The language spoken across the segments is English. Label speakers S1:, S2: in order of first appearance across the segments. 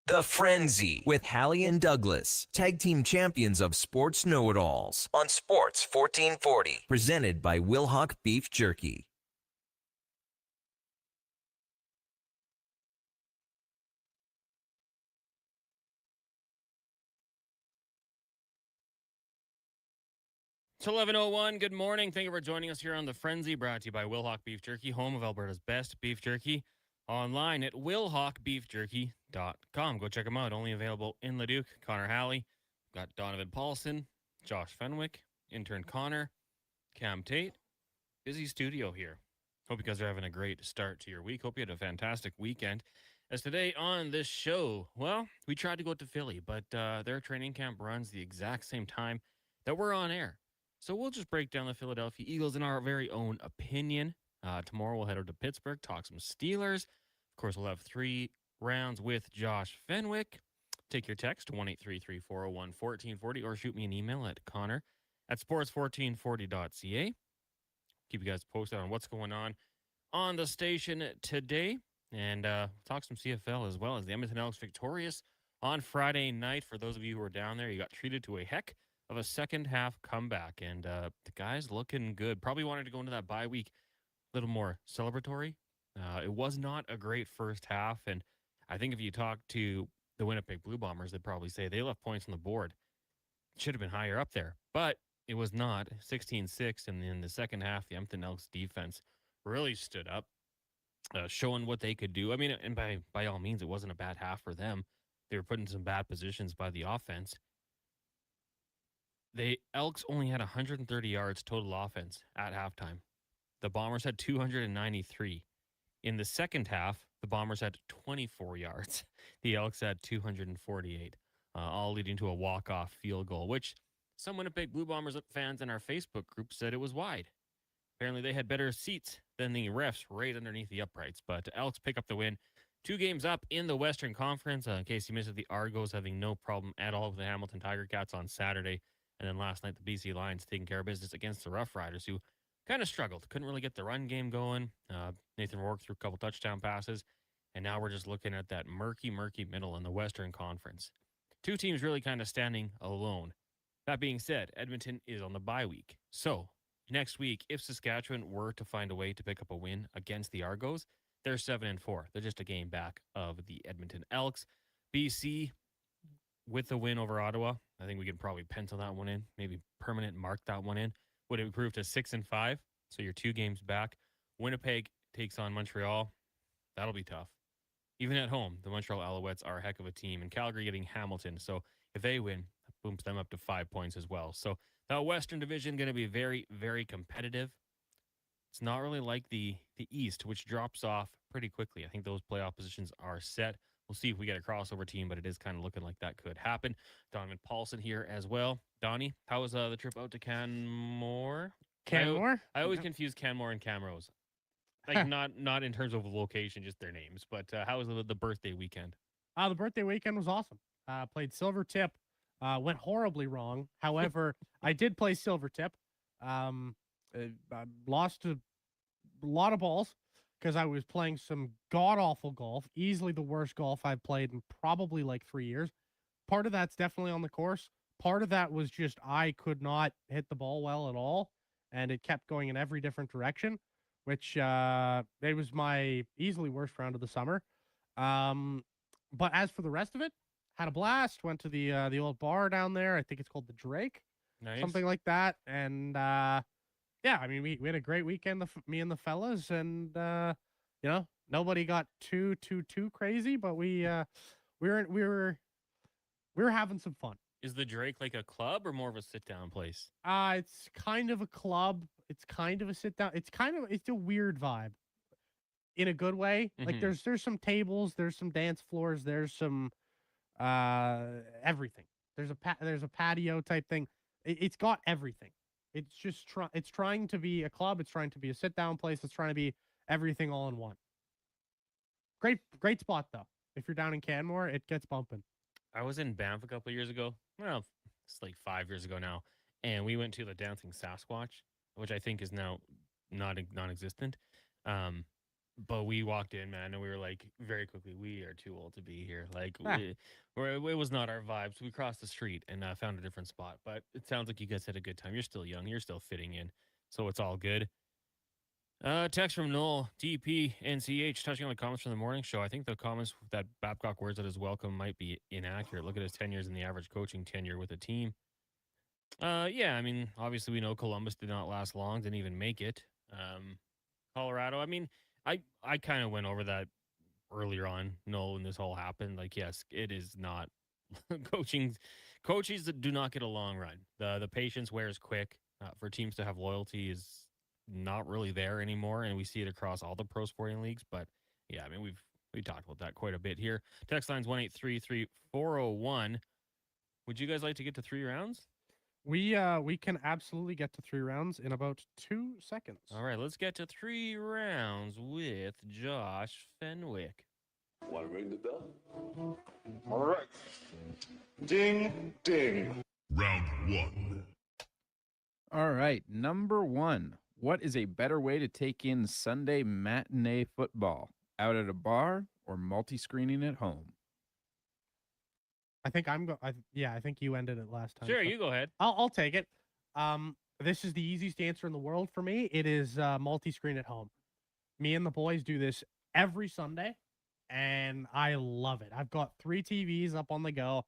S1: The Frenzy with Halley and Douglas, tag team champions of Sports Know-It-Alls on Sports 1440, presented by Wilhock Beef Jerky.
S2: It's 11:01. Good morning. Thank you for joining us here on The Frenzy, brought to you by Wilhock Beef Jerky, home of Alberta's best beef jerky. Online at wilhockbeefjerky.com. Go check them out. Only available in Leduc. Connor Halley, got Donovan Paulson, Josh Fenwick, intern Connor, Cam Tate. Busy studio here. Hope you guys are having a great start to your week. Hope you had a fantastic weekend. As today on this show, well, we tried to go to Philly, but their training camp runs the exact same time that we're on air. So we'll just break down the Philadelphia Eagles in our very own opinion. Tomorrow we'll head over to Pittsburgh, talk some Steelers. Of course, we'll have 3 rounds with Josh Fenwick. Take your text, 1-833-401-1440, or shoot me an email at connor@sports1440.ca. Keep you guys posted on what's going on the station today. And talk some CFL as well, as the Edmonton Elks victorious on Friday night. For those of you who were down there, you got treated to a heck of a second half comeback, and the guys looking good. Probably wanted to go into that bye week a little more celebratory. It was not a great first half, and I think if you talk to the Winnipeg Blue Bombers, they'd probably say they left points on the board. It should have been higher up there, but it was not. 16-6, and in the second half, the Edmonton Elks defense really stood up, showing what they could do. I mean, and by all means, it wasn't a bad half for them. They were put in some bad positions by the offense. The Elks only had 130 yards total offense at halftime. The Bombers had 293. In the second half, the Bombers had 24 yards. The Elks had 248, all leading to a walk-off field goal, which some Winnipeg Blue Bombers fans in our Facebook group said it was wide. Apparently, they had better seats than the refs right underneath the uprights, but Elks pick up the win. 2 games up in the Western Conference. In case you missed it, the Argos having no problem at all with the Hamilton Tiger Cats on Saturday. And then last night, the BC Lions taking care of business against the Rough Riders, who kind of struggled. Couldn't really get the run game going. Nathan Rourke threw a couple touchdown passes. And now we're just looking at that murky middle in the Western Conference. 2 teams really kind of standing alone. That being said, Edmonton is on the bye week. So next week, if Saskatchewan were to find a way to pick up a win against the Argos, they're 7-4. They're just a game back of the Edmonton Elks. BC, with the win over Ottawa, I think we could probably pencil that one in, maybe permanent mark that one in. Would improve to 6-5. So you're 2 games back. Winnipeg takes on Montreal. That'll be tough. Even at home, the Montreal Alouettes are a heck of a team, and Calgary getting Hamilton. So if they win, that booms them up to 5 points as well. So the Western Division going to be very, very competitive. It's not really like the East, which drops off pretty quickly. I think those playoff positions are set. We'll see if we get a crossover team, but it is kind of looking like that could happen. Donovan Paulson here as well. Donnie, how was the trip out to Canmore?
S3: Canmore?
S2: I always confuse Canmore and Camrose. Like not in terms of location, just their names. But how was the birthday weekend?
S3: The birthday weekend was awesome. Played silver tip. Went horribly wrong. However, I did play silver tip. I lost a lot of balls because I was playing some god-awful golf. Easily the worst golf I've played in probably like 3 years. Part of that's definitely on the course. Part of that was just I could not hit the ball well at all, and it kept going in every different direction, which it was my easily worst round of the summer. But as for the rest of it, had a blast. Went to the old bar down there. I think it's called the Drake,
S2: Nice.
S3: something like that. And yeah, I mean, we had a great weekend, me and the fellas, and nobody got too crazy, but we were having some fun.
S2: Is the Drake like a club or more of a sit down place?
S3: It's kind of a club. It's kind of a sit down. It's a weird vibe in a good way. Like there's some tables, there's some dance floors, there's some everything. There's a patio type thing. It's got everything. It's just it's trying to be a club, it's trying to be a sit down place, it's trying to be everything all in one. Great spot though. If you're down in Canmore, it gets bumping.
S2: I was in Banff a couple of years ago. Well, it's like 5 years ago now. And we went to the Dancing Sasquatch, which I think is now non-existent. But we walked in, man, and we were like, very quickly, we are too old to be here. Like,
S3: Ah,
S2: it was not our vibe. So we crossed the street and found a different spot. But it sounds like you guys had a good time. You're still young. You're still fitting in. So it's all good. Text from Noel, DP, NCH, touching on the comments from the morning show. I think the comments that Babcock words at his welcome might be inaccurate. Look at his 10 years in the average coaching tenure with a team. Yeah, I mean, obviously we know Columbus did not last long, didn't even make it. Colorado, I mean, I kind of went over that earlier on, Noel, when this all happened. Like, yes, it is not coaching. Coaches that do not get a long run. The patience wears quick. For teams to have loyalty is not really there anymore, and we see it across all the pro sporting leagues. But yeah, I mean, we talked about that quite a bit here. Text line's 1-833-401. Would you guys like to get to 3 rounds?
S3: we can absolutely get to 3 rounds in about 2 seconds.
S2: All right, let's get to 3 rounds with Josh Fenwick.
S4: Want to ring the bell? All right. Ding, ding.
S5: Round 1.
S6: All right, number 1. What is a better way to take in Sunday matinee football? Out at a bar or multi-screening at home?
S3: I think I think you ended it last time.
S2: Sure,
S3: so
S2: you go ahead.
S3: I'll take it. This is the easiest answer in the world for me. It is multi-screen at home. Me and the boys do this every Sunday, and I love it. I've got 3 TVs up on the go,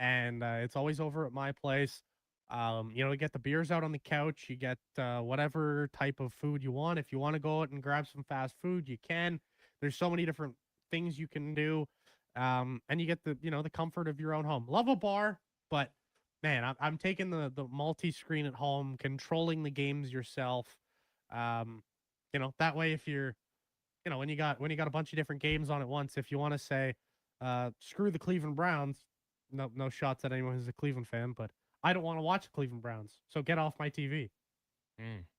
S3: and it's always over at my place. You get the beers out on the couch. You get whatever type of food you want. If you want to go out and grab some fast food, you can. There's so many different things you can do. And you get the comfort of your own home. Love a bar, but man, I'm taking the multi-screen at home, controlling the games yourself. That way if you're, when you got a bunch of different games on at once, if you want to say, screw the Cleveland Browns, no shots at anyone who's a Cleveland fan, but I don't want to watch the Cleveland Browns, so get off my TV.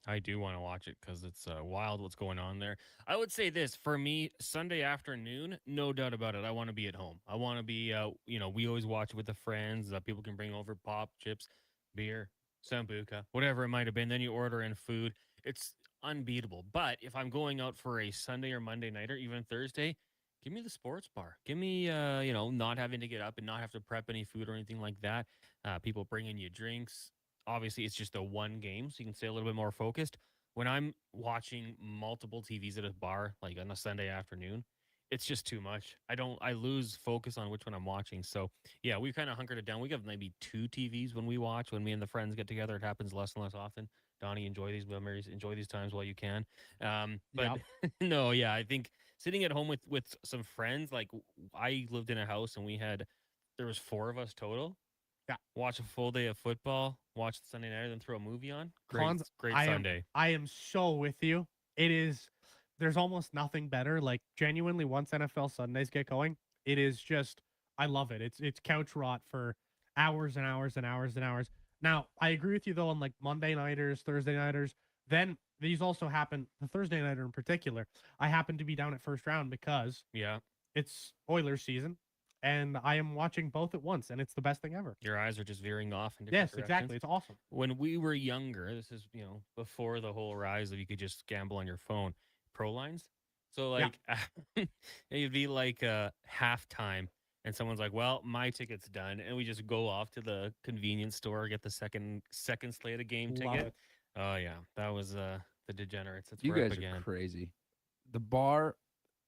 S2: I do want to watch it because it's wild what's going on there. I would say this for me, Sunday afternoon, no doubt about it. I want to be at home. I want to be, we always watch it with the friends. People can bring over pop, chips, beer, sambuca, whatever it might have been. Then you order in food. It's unbeatable. But if I'm going out for a Sunday or Monday night or even Thursday, give me the sports bar. Give me, not having to get up and not have to prep any food or anything like that. People bringing you drinks. Obviously, it's just a one game, so you can stay a little bit more focused. When I'm watching multiple TVs at a bar, like on a Sunday afternoon, it's just too much. I lose focus on which one I'm watching. So yeah, we kind of hunkered it down. We have maybe 2 TVs when we watch. When me and the friends get together, it happens less and less often. Donnie, enjoy these memories, enjoy these times while you can. But no, yeah, I think sitting at home with some friends, like I lived in a house and there was 4 of us total.
S3: Yeah.
S2: Watch a full day of football, watch the Sunday night, then throw a movie on. Great
S3: I
S2: Sunday.
S3: I am so with you. There's almost nothing better. Like genuinely, once NFL Sundays get going, it is just, I love it. It's couch rot for hours and hours and hours and hours. Now, I agree with you though on like Monday nighters, Thursday nighters. Then these also happen, the Thursday nighter in particular. I happen to be down at first round because it's Oilers season. And I am watching both at once, and it's the best thing ever.
S2: Your eyes are just veering off in different directions.
S3: Exactly. It's awesome.
S2: When we were younger, this is, before the whole rise of you could just gamble on your phone, pro lines. So like it'd be like halftime and someone's like, well, my ticket's done. And we just go off to the convenience store, get the second slate of game ticket.
S3: It.
S2: Oh yeah. That was the degenerates. It's
S6: You
S2: right
S6: guys
S2: again.
S6: are crazy. The bar,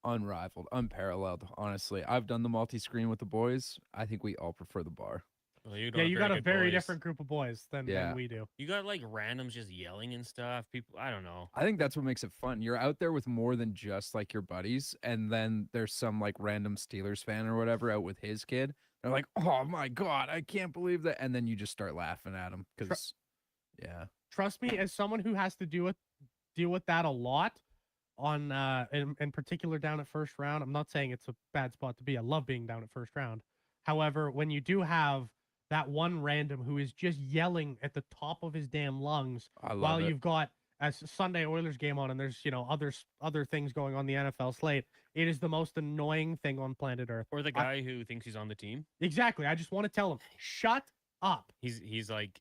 S6: unrivaled, unparalleled. Honestly, I've done the multi-screen with the boys. I think we all prefer the bar.
S2: Well, you
S3: got a very different group of boys than we do.
S2: You got like randoms just yelling and stuff. People, I don't know.
S6: I think that's what makes it fun. You're out there with more than just like your buddies, and then there's some like random Steelers fan or whatever out with his kid. They're like, "Oh my god, I can't believe that!" And then you just start laughing at them because,
S3: Trust me, as someone who has to deal with that a lot, on in particular down at first round. I'm not saying it's a bad spot to be. I love being down at first round. However, when you do have that one random who is just yelling at the top of his damn lungs while you've got a Sunday Oilers game on and there's other things going on the NFL slate, it is the most annoying thing on planet Earth.
S2: Or the guy who thinks he's on the team.
S3: Exactly. I just want to tell him, shut up.
S2: He's like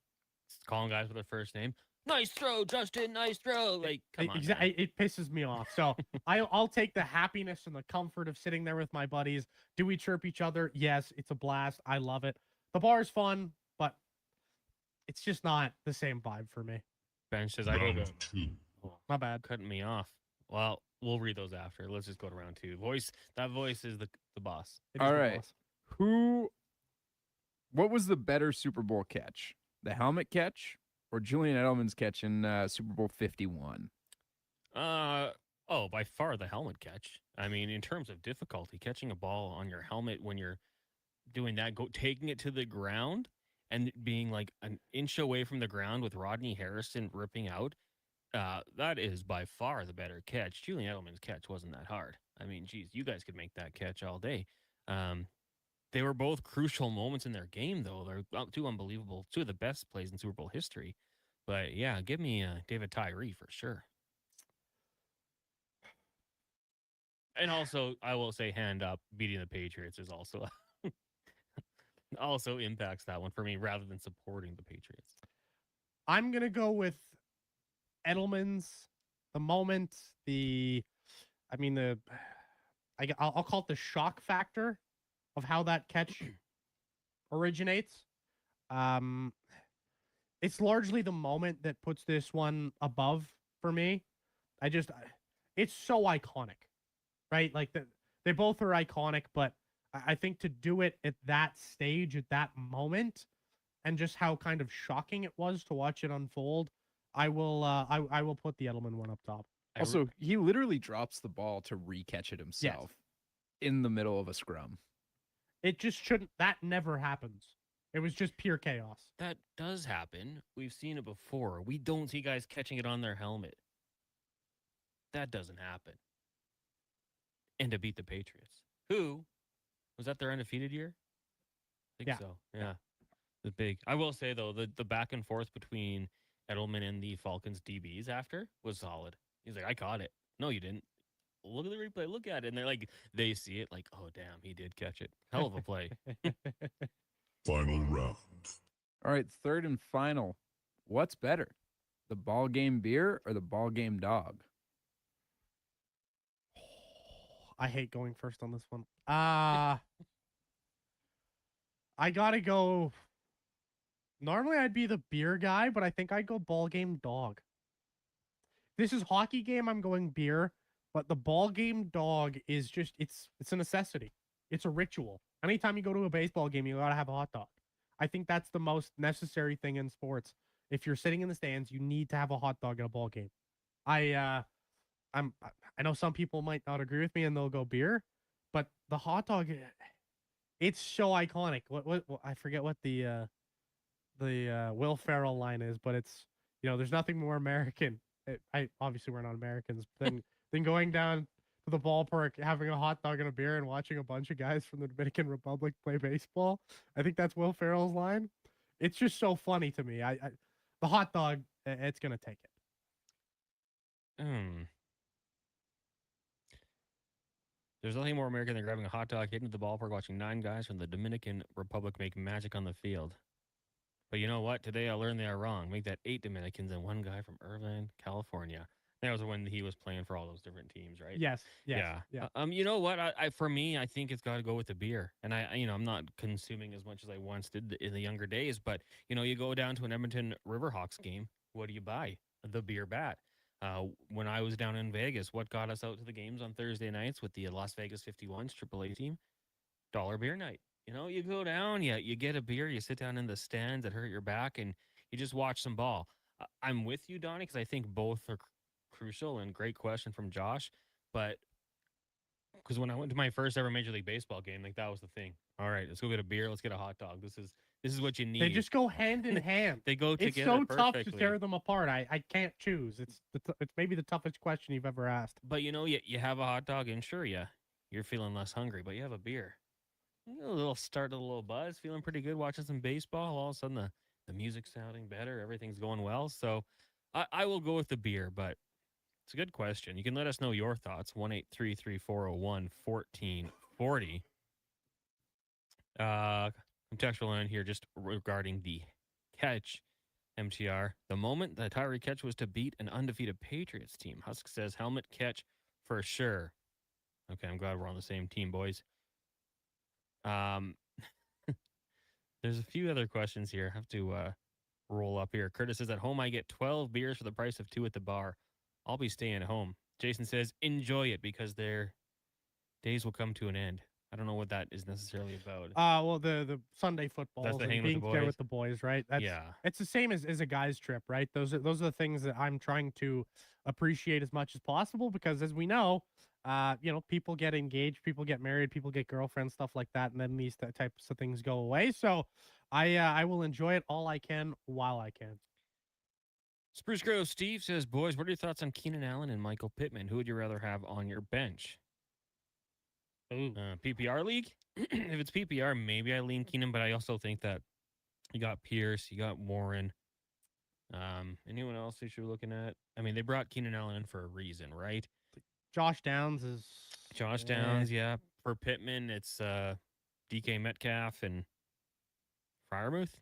S2: calling guys with their first name. Nice throw, Justin. Nice throw. Like, come on. man.
S3: It pisses me off. So I'll take the happiness and the comfort of sitting there with my buddies. Do we chirp each other? Yes, it's a blast. I love it. The bar is fun, but it's just not the same vibe for me.
S2: Ben says I go
S5: Round
S2: to.
S5: 2.
S2: Oh,
S3: My bad.
S2: cutting me off. Well, we'll read those after. Let's just go to round 2. That voice is the boss.
S3: It is
S6: All
S3: the
S6: right.
S3: boss.
S6: What was the better Super Bowl catch? The helmet catch or Julian Edelman's catch in Super Bowl 51?
S2: By far the helmet catch. I mean, in terms of difficulty, catching a ball on your helmet when you're doing that, taking it to the ground and being like an inch away from the ground with Rodney Harrison ripping out, that is by far the better catch. Julian Edelman's catch wasn't that hard. I mean, geez, you guys could make that catch all day. They were both crucial moments in their game, though. They're two of the best plays in Super Bowl history. But yeah, give me David Tyree for sure. And also, I will say, hand up, beating the Patriots is also also impacts that one for me rather than supporting the Patriots.
S3: I'm gonna go with Edelman's. The moment, I'll call it the shock factor of how that catch originates. It's largely the moment that puts this one above for me. It's so iconic, right? Like they both are iconic, but I think to do it at that stage, at that moment, and just how kind of shocking it was to watch it unfold, I will put the Edelman one up top.
S6: Also, he literally drops the ball to re-catch it himself in the middle of a scrum.
S3: It just shouldn't. That never happens. It was just pure chaos.
S2: That does happen. We've seen it before. We don't see guys catching it on their helmet. That doesn't happen. And to beat the Patriots, who was that their undefeated year? I think so. Yeah. The big. I will say though, the back and forth between Edelman and the Falcons DBs after was solid. He's like, I caught it. No, you didn't. Look at the replay. Look at it. And they're like, they see it like, oh damn, he did catch it. Hell of a play.
S5: Final round.
S6: All right, third and final. What's better, the ball game beer or the ball game dog?
S3: I hate going first on this one. I gotta go. Normally I'd be the beer guy, but I think I'd go ball game dog. This is hockey game, I'm going beer, but the ball game dog is just it's a necessity. It's a ritual. Anytime you go to a baseball game, you gotta have a hot dog. I think that's the most necessary thing in sports. If you're sitting in the stands, you need to have a hot dog at a ball game. I know some people might not agree with me and they'll go beer, but the hot dog, it's so iconic. What I forget what the Will Ferrell line is, but it's, there's nothing more American. Obviously we're not Americans, than going down to the ballpark, having a hot dog and a beer and watching a bunch of guys from the Dominican Republic play baseball. I think that's Will Ferrell's line. It's just so funny to me. The hot dog, it's gonna take it.
S2: There's nothing more American than grabbing a hot dog, hitting the ballpark, watching 9 guys from the Dominican Republic make magic on the field. But you know what? Today I learned they are wrong. Make that 8 Dominicans and 1 guy from Irvine, California. That was when he was playing for all those different teams, right?
S3: Yes.
S2: Yeah. You know what? For me, I think it's got to go with the beer. And I'm not consuming as much as I once did in the younger days. But you go down to an Edmonton Riverhawks game. What do you buy? The beer bat. When I was down in Vegas, what got us out to the games on Thursday nights with the Las Vegas 51s AAA team? $1 beer night. You go down, you get a beer, you sit down in the stands that hurt your back, and you just watch some ball. I'm with you, Donnie, because I think both are crucial, and great question from Josh. But because when I went to my first ever Major League Baseball game, like that was the thing. All right, let's go get a beer, let's get a hot dog. This is what you need.
S3: They just go hand in hand.
S2: They go together.
S3: It's so
S2: perfectly.
S3: tough to tear them apart. I can't choose. It's maybe the toughest question you've ever asked.
S2: But you have a hot dog, and sure, you're feeling less hungry, but you have a beer. A little start, a little buzz, feeling pretty good, watching some baseball. All of a sudden, the music's sounding better, everything's going well. So I will go with the beer, but it's a good question. You can let us know your thoughts. 1-833-401-1440. I'm textual in here just regarding the catch. MTR. The moment the Tyree catch was to beat an undefeated Patriots team. Husk says helmet catch for sure. Okay, I'm glad we're on the same team, boys. There's a few other questions here. I have to roll up here. Curtis says, at home, I get 12 beers for the price of 2 at the bar. I'll be staying at home. Jason says, enjoy it because their days will come to an end. I don't know what that is necessarily about.
S3: Well, the Sunday football
S2: That's the
S3: and
S2: hang with
S3: being
S2: the
S3: together
S2: boys?
S3: with the boys, right? That's
S2: Yeah.
S3: it's the same as a guy's trip, right? Those are the things that I'm trying to appreciate as much as possible because, as we know, people get engaged, people get married, people get girlfriends, stuff like that, and then these types of things go away. So, I will enjoy it all I can while I can.
S2: Spruce Grove Steve says, boys, what are your thoughts on Keenan Allen and Michael Pittman? Who would you rather have on your bench? PPR league? If it's PPR, maybe I lean Keenan, but I also think that you got Pierce, you got Warren. Anyone else that you're looking at? I mean, they brought Keenan Allen in for a reason, right?
S3: Josh Downs is
S2: Downs, yeah. For Pittman, it's DK Metcalf and Freiermuth.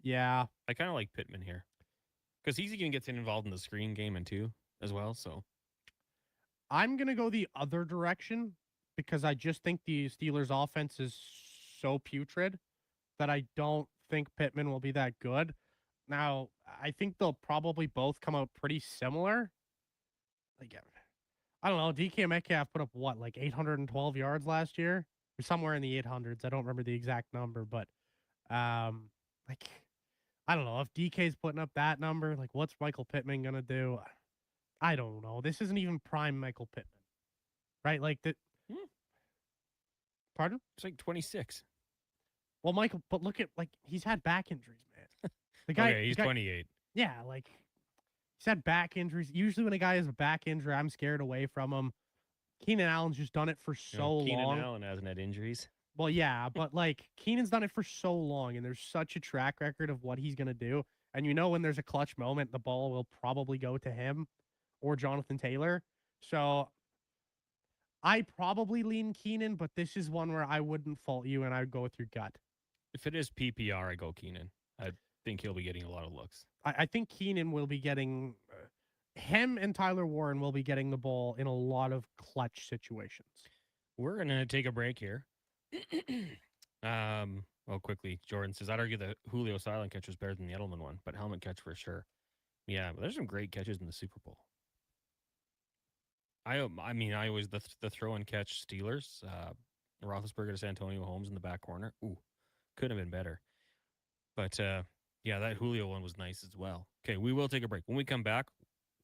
S3: Yeah.
S2: I kind of like Pittman here because he's even gets involved in the screen game and too as well. So
S3: I'm gonna go the other direction because I just think the Steelers' offense is so putrid that I don't think Pittman will be that good. Now, I think they'll probably both come out pretty similar. Like, I don't know. DK Metcalf put up what, like 812 yards last year, or somewhere in the 800s. I don't remember the exact number, but like, I don't know if DK's putting up that number. Like, what's Michael Pittman gonna do? I don't know. This isn't even prime Michael Pittman, right? Like the. Pardon?
S2: it's like 26.
S3: Well, Michael, but look at he's had back injuries, man. The guy,
S2: Okay, he's 28.
S3: Yeah, like he's had back injuries. Usually, when a guy has a back injury, I'm scared away from him. Keenan Allen's just done it for so long.
S2: Keenan Allen hasn't had injuries.
S3: Well, yeah, but like Keenan's done it for so long, and there's such a track record of what he's gonna do. And when there's a clutch moment, the ball will probably go to him or Jonathan Taylor. So I probably lean Keenan, but this is one where I wouldn't fault you, and I'd go with your gut.
S2: If it is PPR, I go Keenan. I think he'll be getting a lot of looks.
S3: I think Keenan will be getting him and Tyler Warren will be getting the ball in a lot of clutch situations.
S2: We're gonna take a break here. Quickly, Jordan says, I'd argue the Julio silent catch was better than the Edelman one, but helmet catch for sure. Yeah, but there's some great catches in the Super Bowl. I always the throw and catch Steelers, Roethlisberger to Santonio Holmes in the back corner. Ooh, couldn't have been better. But yeah, that Julio one was nice as well. Okay, we will take a break. When we come back,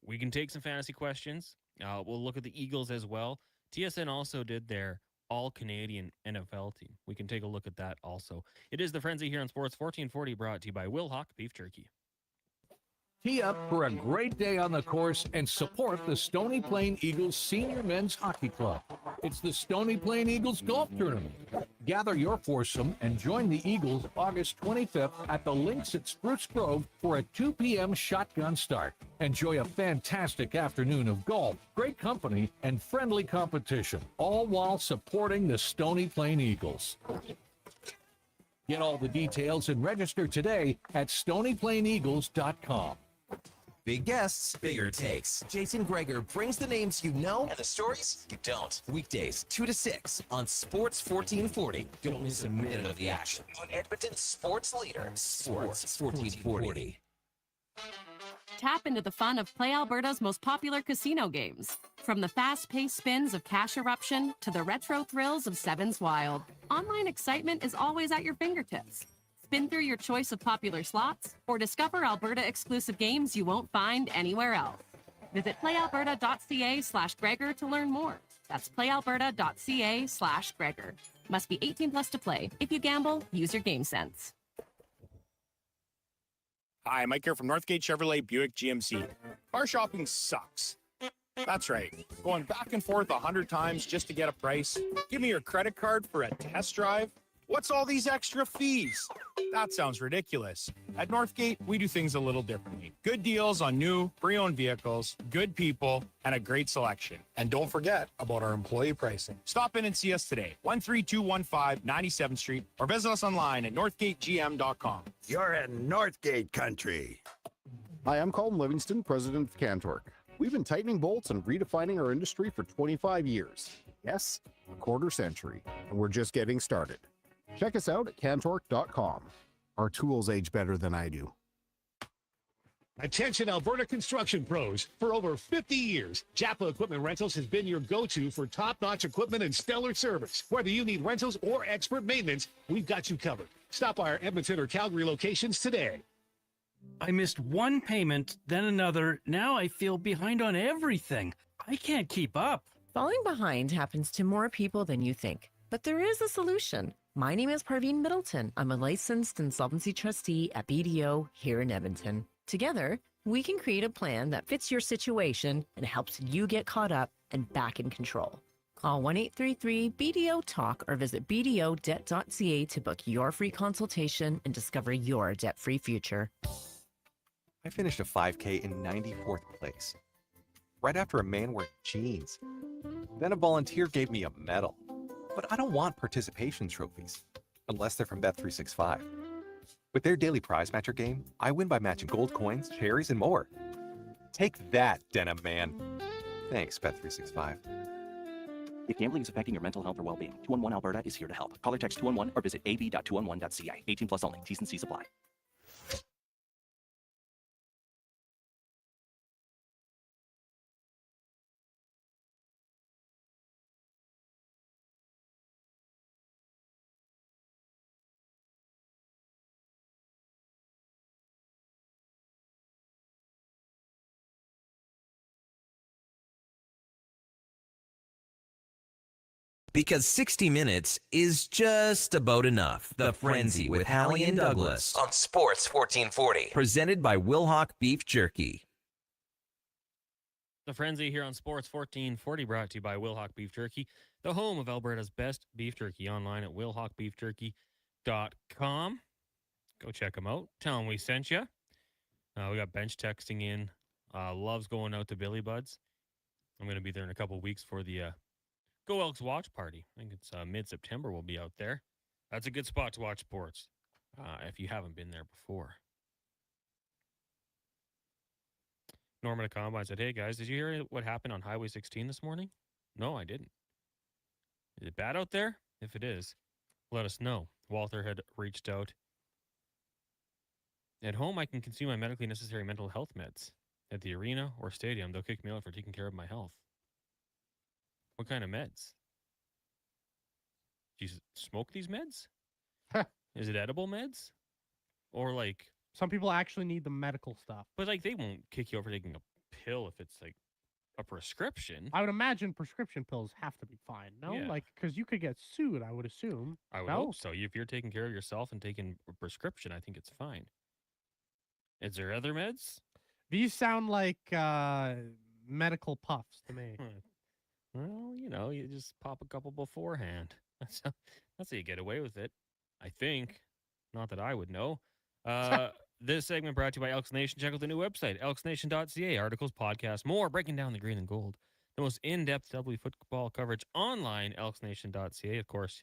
S2: we can take some fantasy questions. We'll look at the Eagles as well. TSN also did their all-Canadian NFL team. We can take a look at that also. It is the Frenzy here on Sports 1440, brought to you by Will Hawk Beef Jerky.
S7: Tee up for a great day on the course and support the Stony Plain Eagles Senior Men's Hockey Club. It's the Stony Plain Eagles Golf Tournament. Gather your foursome and join the Eagles August 25th at the Links at Spruce Grove for a 2 p.m. shotgun start. Enjoy a fantastic afternoon of golf, great company, and friendly competition, all while supporting the Stony Plain Eagles. Get all the details and register today at stonyplaineagles.com.
S1: Big guests, bigger takes. Jason Greger brings the names you know and the stories you don't. Weekdays, 2 to 6 on Sports 1440. Don't miss a minute of the action on Edmonton's sports leader, Sports 1440.
S8: Tap into the fun of Play Alberta's most popular casino games. From the fast-paced spins of Cash Eruption to the retro thrills of Sevens Wild, online excitement is always at your fingertips. Spin through your choice of popular slots or discover Alberta-exclusive games you won't find anywhere else. Visit playalberta.ca/Gregor to learn more. That's playalberta.ca/Gregor. Must be 18 plus to play. If you gamble, use your game sense.
S9: Hi, Mike here from Northgate Chevrolet Buick GMC. Car shopping sucks. That's right. Going back and forth 100 times just to get a price. Give me your credit card for a test drive. What's all these extra fees? That sounds ridiculous. At Northgate, we do things a little differently. Good deals on new, pre-owned vehicles, good people, and a great selection.
S10: And don't forget about our employee pricing.
S9: Stop in and see us today, 13215 97th Street, or visit us online at northgategm.com.
S11: You're in Northgate country.
S12: Hi, I'm Colin Livingston, president of Cantork. We've been tightening bolts and redefining our industry for 25 years. Yes, a quarter century, and we're just getting started. Check us out at cantork.com. Our tools age better than I do.
S13: Attention Alberta construction pros. For over 50 years, Japa Equipment Rentals has been your go-to for top-notch equipment and stellar service. Whether you need rentals or expert maintenance, we've got you covered. Stop by our Edmonton or Calgary locations today.
S14: I missed one payment, then another. Now I feel behind on everything. I can't keep up.
S15: Falling behind happens to more people than you think, but there is a solution. My name is Parveen Middleton. I'm a licensed insolvency trustee at BDO here in Edmonton. Together, we can create a plan that fits your situation and helps you get caught up and back in control. Call 1-833-BDO-TALK or visit bdodebt.ca to book your free consultation and discover your debt-free future.
S16: I finished a 5K in 94th place, right after a man wearing jeans. Then a volunteer gave me a medal. But I don't want participation trophies, unless they're from Bet365. With their daily prize matcher game, I win by matching gold coins, cherries, and more. Take that, denim man. Thanks, Bet365.
S17: If gambling is affecting your mental health or well-being, 211 Alberta is here to help. Call or text 211 or visit ab.211.ca. 18 plus only. T's and C's apply.
S1: Because 60 minutes is just about enough. The Frenzy with Halley and Douglas on Sports 1440. Presented by Wilhauk Beef Jerky.
S2: The Frenzy here on Sports 1440, brought to you by Wilhauk Beef Jerky, the home of Alberta's best beef jerky, online at wilhaukbeefjerky.com. Go check them out. Tell them we sent you. We got bench texting in. Loves going out to Billy Buds. I'm going to be there in a couple weeks for the Go Elks watch party. I think it's mid-September we'll be out there. That's a good spot to watch sports if you haven't been there before. Norman at Combine said, hey, guys, did you hear what happened on Highway 16 this morning? No, I didn't. Is it bad out there? If it is, let us know. Walter had reached out. At home, I can consume my medically necessary mental health meds. At the arena or stadium, they'll kick me out for taking care of my health. What kind of meds? Do you smoke these meds? Is it edible meds? Or like...
S3: Some people actually need the medical stuff.
S2: But like they won't kick you over taking a pill if it's like a prescription.
S3: I would imagine prescription pills have to be fine, no?
S2: Yeah.
S3: Like, because you could get sued, I would assume.
S2: I would
S3: No?
S2: hope so. If you're taking care of yourself and taking a prescription, I think it's fine. Is there other meds?
S3: These sound like medical puffs to me.
S2: Well, you know, you just pop a couple beforehand. That's how you get away with it, I think. Not that I would know. This segment brought to you by Elks Nation. Check out the new website, elksnation.ca. Articles, podcasts, more, breaking down the green and gold. The most in-depth W football coverage online, elksnation.ca. Of course,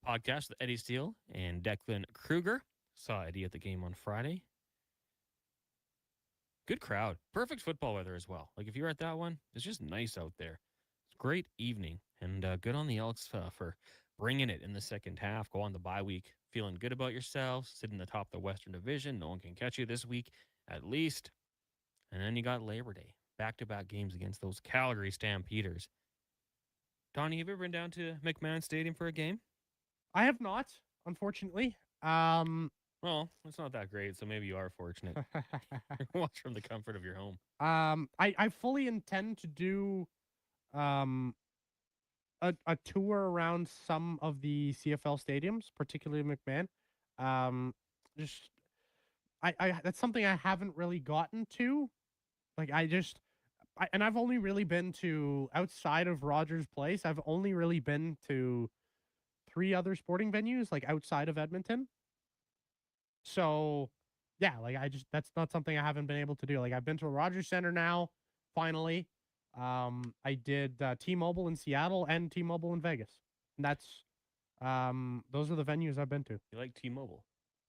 S2: podcast with Eddie Steele and Declan Kruger. Saw Eddie at the game on Friday. Good crowd. Perfect football weather as well. Like if you're at that one, it's just nice out there. Great evening, and good on the Elks for bringing it in the second half. Go on the bye week, feeling good about yourselves, sitting in the top of the Western Division. No one can catch you this week, at least. And then you got Labor Day, back-to-back games against those Calgary Stampeders. Donnie, have you ever been down to McMahon Stadium for a game?
S3: I have not, unfortunately.
S2: Well, it's not that great, so maybe you are fortunate. Watch from the comfort of your home.
S3: I fully intend to do a tour around some of the CFL stadiums, particularly McMahon. Just I that's something I haven't really gotten to. Like and I've only really been to outside of Rogers Place. I've only really been to 3 other sporting venues like outside of Edmonton. So, yeah, like that's not something I haven't been able to do. Like I've been to a Rogers Center now, finally. I did T-Mobile in Seattle and T-Mobile in Vegas. And that's those are the venues I've been to.
S2: You like T-Mobile?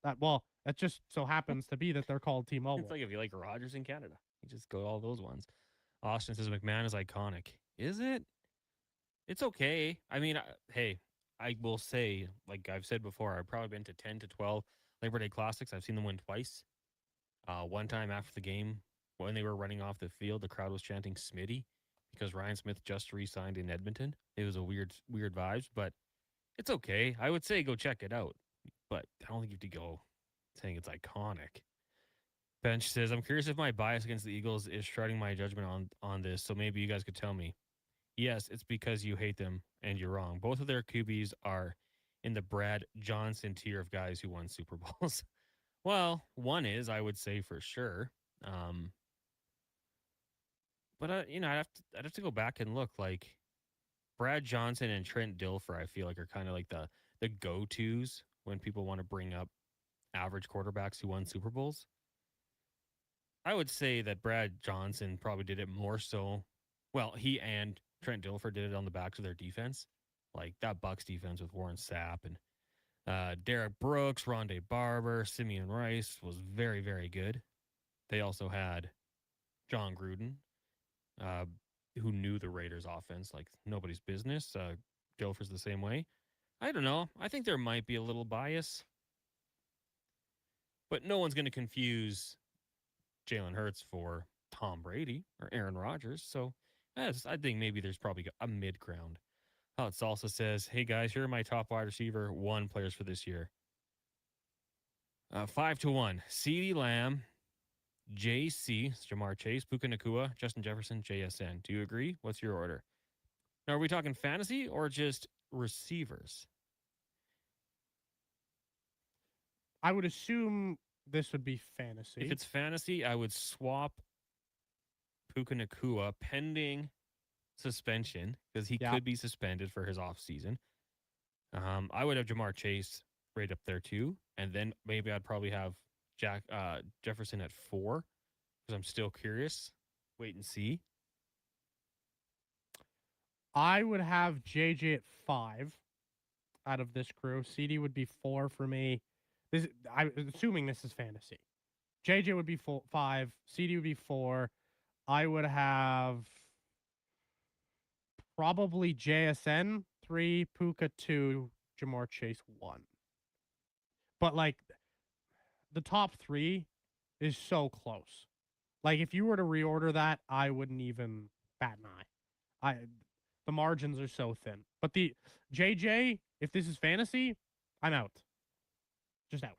S3: That just so happens to be that they're called T-Mobile.
S2: It's like if you like Rogers in Canada, you just go to all those ones. Austin says McMahon is iconic. Is it? It's okay. I mean, hey, I will say, like I've said before, I've probably been to 10 to 12 Labor Day Classics. I've seen them win twice. One time after the game, when they were running off the field, the crowd was chanting Smitty because Ryan Smith just re-signed in Edmonton. It was a weird vibes, but it's okay. I would say go check it out, but I don't think you have to go saying it's iconic. Bench says, I'm curious if my bias against the Eagles is shrouding my judgment on this, so maybe you guys could tell me. Yes, it's because you hate them, and you're wrong. Both of their QBs are in the Brad Johnson tier of guys who won Super Bowls. Well, one is, I would say for sure. But I'd have to go back and look. Like Brad Johnson and Trent Dilfer, I feel like are kind of like the go-tos when people want to bring up average quarterbacks who won Super Bowls. I would say that Brad Johnson probably did it more so. Well, he and Trent Dilfer did it on the backs of their defense. Like that Bucs defense with Warren Sapp and Derek Brooks, Rondé Barber, Simeon Rice was very, very good. They also had John Gruden, who knew the Raiders offense like nobody's business. Dilfer's the same way. I don't know. I think there might be a little bias. But no one's going to confuse Jalen Hurts for Tom Brady or Aaron Rodgers. So I think maybe there's probably a mid ground. Hot Salsa says, hey guys, here are my top wide receiver 1 players for this year. 5-1. CeeDee Lamb, JC, Jamar Chase, Puka Nacua, Justin Jefferson, JSN. Do you agree? What's your order? Now, are we talking fantasy or just receivers?
S3: I would assume this would be fantasy.
S2: If it's fantasy, I would swap Puka Nacua pending suspension because he could be suspended for his off season. I would have Jamar Chase right up there too, and then maybe I'd probably have Jefferson at 4 because I'm still curious. Wait and see.
S3: I would have JJ at 5 out of this crew. CD would be 4 for me. I'm assuming this is fantasy. JJ would be 5. CD would be 4. I would have probably JSN 3, Puka 2, Jamar Chase 1. But like the top 3 is so close. Like if you were to reorder that, I wouldn't even bat an eye. The margins are so thin. But the JJ, if this is fantasy, I'm out. Just out.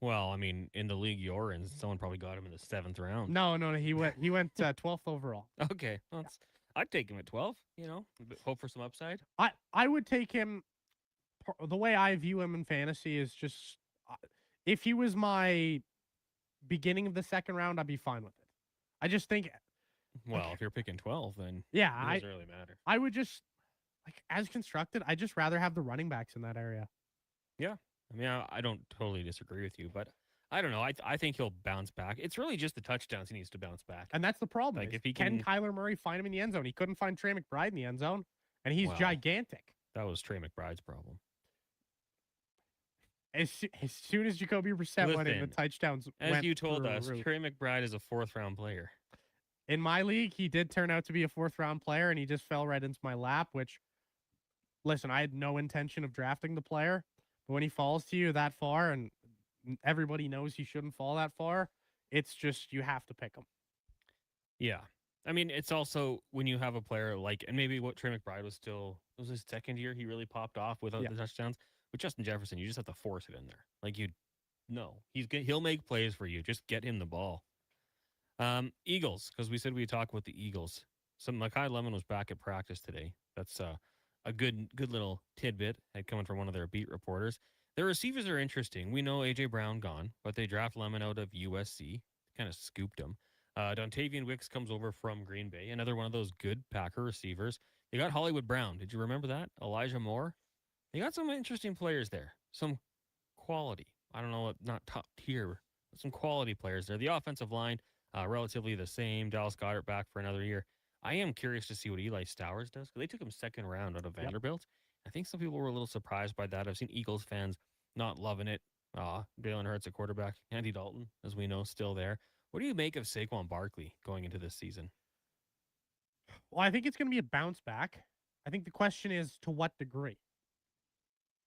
S2: Well, I mean, in the league you're in, someone probably got him in the 7th round.
S3: No, he went 12th overall.
S2: Okay, well, I'd take him at 12. You know, hope for some upside.
S3: I would take him. The way I view him in fantasy is just if he was my beginning of the 2nd round, I'd be fine with it. I just think.
S2: Well, if you're picking 12, then
S3: yeah,
S2: it doesn't really matter.
S3: I would just as constructed. I'd just rather have the running backs in that area.
S2: Yeah. I mean, I don't totally disagree with you, but I don't know. I think he'll bounce back. It's really just the touchdowns he needs to bounce back.
S3: And that's the problem.
S2: Like if he
S3: can Kyler Murray find him in the end zone? He couldn't find Trey McBride in the end zone, and he's gigantic.
S2: That was Trey McBride's problem.
S3: As soon as Jacoby Brissett went in, the touchdowns
S2: as you told us, Trey McBride is a 4th round player.
S3: In my league, he did turn out to be a 4th round player, and he just fell right into my lap, which, listen, I had no intention of drafting the player. But when he falls to you that far and everybody knows he shouldn't fall that far, it's just you have to pick him.
S2: Yeah. I mean, it's also when you have a player like, and maybe what Trey McBride was his 2nd year, he really popped off without the touchdowns. With Justin Jefferson, you just have to force it in there. Like he'll make plays for you. Just get him the ball. Eagles, because we said we'd talk about the Eagles. So Mekhi Lemon was back at practice today. That's a good little tidbit coming from one of their beat reporters. Their receivers are interesting. We know A.J. Brown gone, but they draft Lemon out of USC. Kind of scooped him. Dontavian Wicks comes over from Green Bay, another one of those good Packer receivers. They got Hollywood Brown. Did you remember that? Elijah Moore. They got some interesting players there. Some quality. I don't know, not top tier, but some quality players there. The offensive line, relatively the same. Dallas Goedert back for another year. I am curious to see what Eli Stowers does because they took him second round out of Vanderbilt. I think some people were a little surprised by that. I've seen Eagles fans not loving it. Jalen Hurts at quarterback. Andy Dalton, as we know, still there. What do you make of Saquon Barkley going into this season?
S3: Well, I think it's going to be a bounce back. I think the question is to what degree,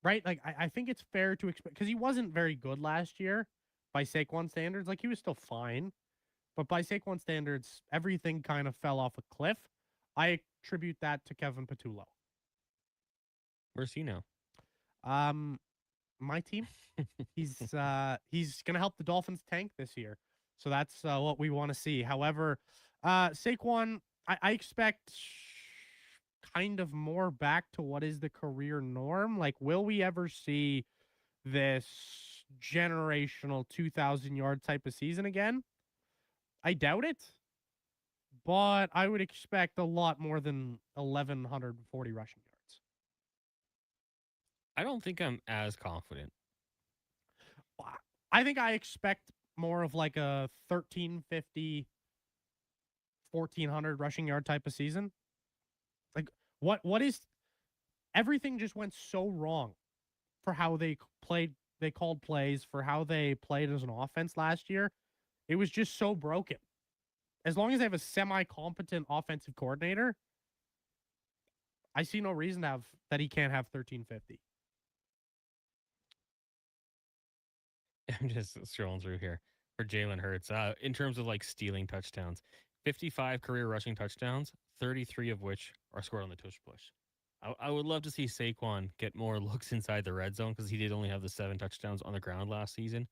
S3: right? Like, I think it's fair to expect, because he wasn't very good last year by Saquon standards. Like, he was still fine, but by Saquon standards, everything kind of fell off a cliff. I attribute that to Kevin Patullo.
S2: Where's he now?
S3: My team. He's gonna help the Dolphins tank this year, so that's what we want to see. However, Saquon, I expect kind of more back to what is the career norm. Like, will we ever see this generational 2,000-yard type of season again? I doubt it, but I would expect a lot more than 1,140 rushing yards.
S2: I don't think I'm as confident.
S3: I think I expect more of like a 1,350, 1,400 rushing yard type of season. Like, what is, everything just went so wrong for how they called plays, for how they played as an offense last year. It was just so broken. As long as they have a semi-competent offensive coordinator, I see no reason that he can't have 1,350.
S2: I'm just scrolling through here for Jalen Hurts. In terms of like stealing touchdowns, 55 career rushing touchdowns, 33 of which are scored on the tush push. I would love to see Saquon get more looks inside the red zone because he did only have the 7 touchdowns on the ground last season.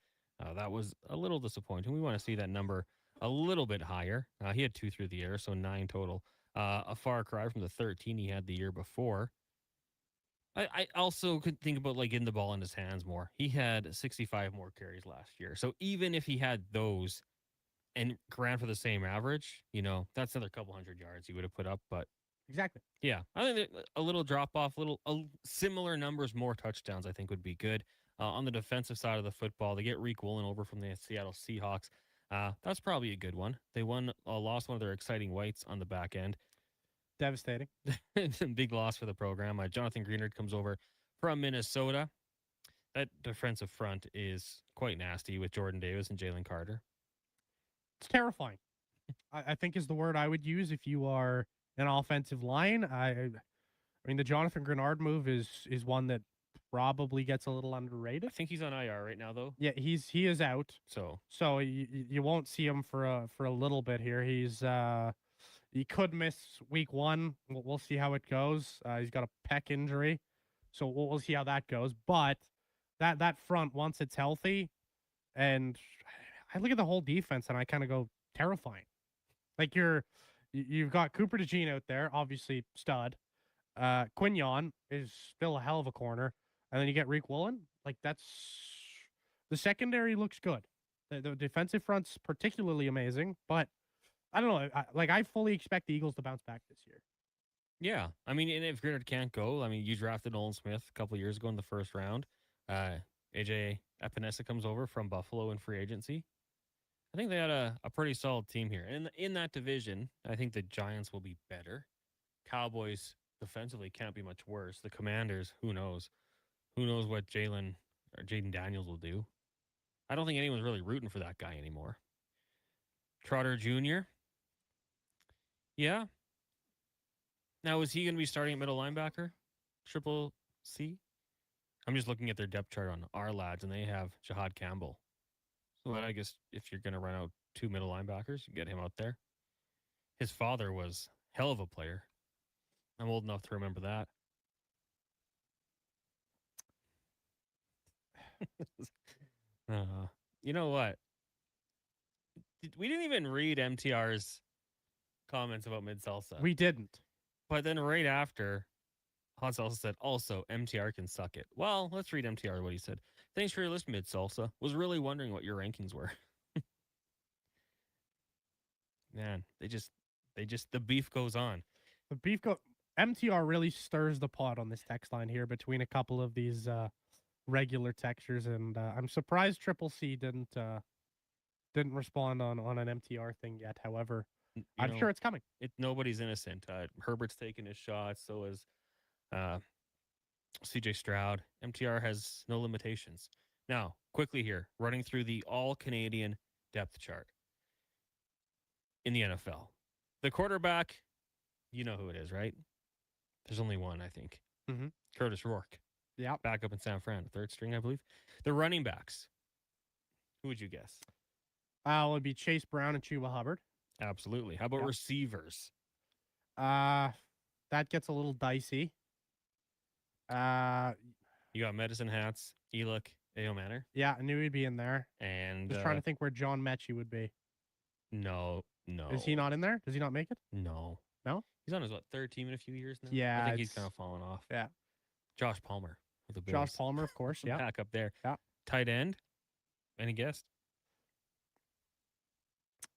S2: That was a little disappointing. We want to see that number a little bit higher. He had 2 through the air, so 9 total. A far cry from the 13 he had the year before. I also could think about like getting the ball in his hands more. He had 65 more carries last year. So even if he had those and ran for the same average, that's another couple hundred yards he would have put up. But
S3: exactly.
S2: Yeah. I think a little drop off, similar numbers, more touchdowns, I think would be good. On the defensive side of the football, they get Reek Woolen over from the Seattle Seahawks. That's probably a good one. They lost one of their exciting whites on the back end.
S3: Devastating.
S2: Big loss for the program. Jonathan Greenard comes over from Minnesota. That defensive front is quite nasty with Jordan Davis and Jalen Carter.
S3: It's terrifying. I think is the word I would use if you are an offensive line. I mean, the Jonathan Greenard move is one that probably gets a little underrated.
S2: I think he's on IR right now, though.
S3: Yeah, he is out.
S2: So
S3: you won't see him for a little bit here. He could miss week 1. We'll see how it goes. He's got a pec injury, so we'll see how that goes. But that front, once it's healthy, and I look at the whole defense and I kind of go terrifying. Like you've got Cooper DeJean out there, obviously stud. Quignon is still a hell of a corner, and then you get Reek Woolen. Like the secondary looks good. The defensive front's particularly amazing, but I don't know. I fully expect the Eagles to bounce back this year.
S2: Yeah. I mean, and if Greenard can't go, I mean, you drafted Nolan Smith a couple of years ago in the first round. AJ Epinesa comes over from Buffalo in free agency. I think they had a pretty solid team here. And in that division, I think the Giants will be better. Cowboys defensively can't be much worse. The Commanders, who knows? Who knows what Jaden Daniels will do? I don't think anyone's really rooting for that guy anymore. Trotter Jr. Yeah. Now, is he going to be starting at middle linebacker? Triple C? I'm just looking at their depth chart on our lads, and they have Jahad Campbell. So I guess if you're going to run out 2 middle linebackers, you get him out there. His father was hell of a player. I'm old enough to remember that. You know what? We didn't even read MTR's comments about Mid Salsa.
S3: We didn't.
S2: But then right after, Hot Salsa said, also, MTR can suck it. Well, let's read MTR what he said. Thanks for your list, Mid Salsa. Was really wondering what your rankings were. Man, the beef goes on.
S3: The beef MTR really stirs the pot on this text line here between a couple of these regular textures, and I'm surprised Triple C didn't respond on an MTR thing yet. However, I'm sure it's coming.
S2: Nobody's innocent. Herbert's taking his shots. So is CJ Stroud. MTR has no limitations. Now, quickly here, running through the all-Canadian depth chart in the NFL. The quarterback, you know who it is, right? There's only one, I think.
S3: Mm-hmm.
S2: Curtis Rourke.
S3: Yeah.
S2: Back up in San Fran, third string, I believe. The running backs. Who would you guess?
S3: It would be Chase Brown and Chuba Hubbard.
S2: Absolutely. How about receivers?
S3: That gets a little dicey.
S2: You got Medicine Hats, Elick, Ayo Manor.
S3: Yeah, I knew he'd be in there.
S2: And
S3: just trying to think where John Mechie would be.
S2: No.
S3: Is he not in there? Does he not make it?
S2: No.
S3: No?
S2: He's on his, third team in a few years now?
S3: Yeah.
S2: I think he's kind of fallen off.
S3: Yeah.
S2: Josh Palmer. With the Bills.
S3: Josh Palmer, of course. Yeah.
S2: Back up there.
S3: Yeah.
S2: Tight end. Any guess?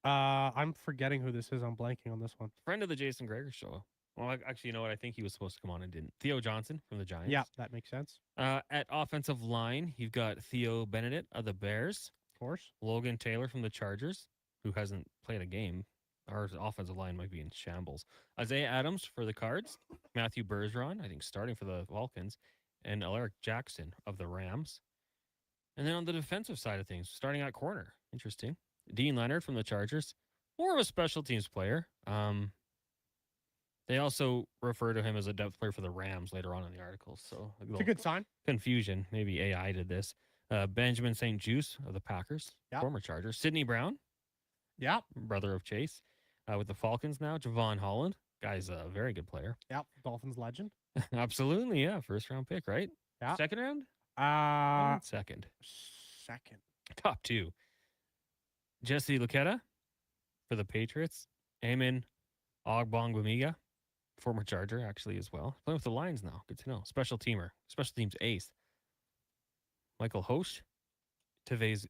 S3: I'm forgetting who this is. I'm blanking on this one.
S2: Friend of the Jason Greger show. Well, actually, you know what? I think he was supposed to come on and didn't. Theo Johnson from the Giants.
S3: Yeah, that makes sense.
S2: At offensive line, you've got Theo Benedict of the Bears.
S3: Of course.
S2: Logan Taylor from the Chargers, who hasn't played a game. Our offensive line might be in shambles. Isaiah Adams for the Cards. Matthew Bergeron, I think, starting for the Vulcans. And Alaric Jackson of the Rams. And then on the defensive side of things, starting at corner. Interesting. Dean Leonard from the Chargers. More of a special teams player. They also refer to him as a depth player for the Rams later on in the article. So
S3: it's a good sign.
S2: Confusion. Maybe AI did this. Benjamin St. Juice of the Packers, former Charger. Sidney Brown, brother of Chase, with the Falcons now. Javon Holland, guy's a very good player.
S3: Yep, Dolphins legend.
S2: Absolutely, yeah. First round pick, right?
S3: Yeah.
S2: Second round? Second.
S3: Second.
S2: Top two. Jesse Luketa for the Patriots. Eamon Ogbongbemiga, former Charger, actually, as well. Playing with the Lions now. Good to know. Special teamer. Special teams ace. Michael Hosh. Tavius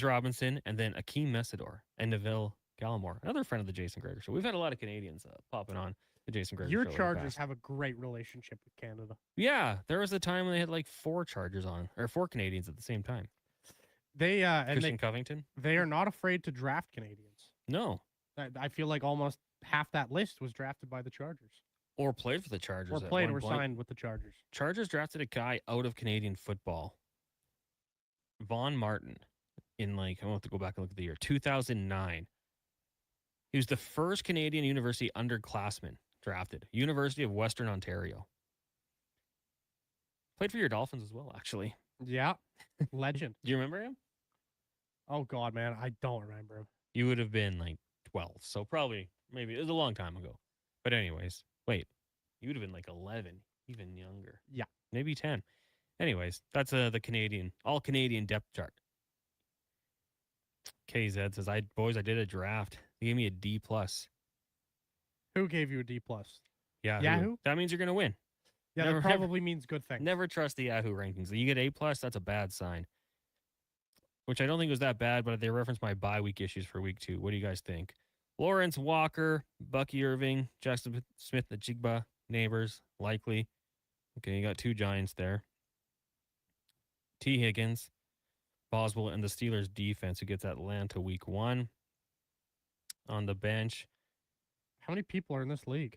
S2: Robinson, and then Akeem Messidor and Neville Gallimore, another friend of the Jason Greger show. We've had a lot of Canadians popping on the Jason Greger
S3: Your
S2: show.
S3: Chargers have a great relationship with Canada.
S2: Yeah, there was a time when they had like 4 Chargers on, or 4 Canadians at the same time.
S3: They
S2: Christian Covington.
S3: They are not afraid to draft Canadians.
S2: No.
S3: I feel like almost half that list was drafted by the Chargers.
S2: Or played for the Chargers.
S3: Or played or signed with the Chargers.
S2: Chargers drafted a guy out of Canadian football. Vaughn Martin. In like, I want to go back and look at the year. 2009. He was the first Canadian university underclassman drafted. University of Western Ontario. Played for your Dolphins as well, actually.
S3: Yeah. Legend.
S2: Do you remember him?
S3: Oh, God, man. I don't remember him.
S2: You would have been like 12. So probably, maybe, it was a long time ago. But anyways, wait. You would have been like 11, even younger.
S3: Yeah.
S2: Maybe 10. Anyways, that's the Canadian, all Canadian depth chart. KZ says, I did a draft. They gave me a D+.
S3: Who gave you a D+?
S2: Yahoo? That means you're going to win.
S3: Yeah, that probably means good things.
S2: Never trust the Yahoo rankings. You get A+, that's a bad sign. Which I don't think was that bad, but they referenced my bye week issues for week 2. What do you guys think? Lawrence Walker, Bucky Irving, Jackson Smith, the Jigba, Neighbors, likely. Okay, you got 2 Giants there. T. Higgins, Boswell, and the Steelers defense, who gets Atlanta week 1. On the bench.
S3: How many people are in this league?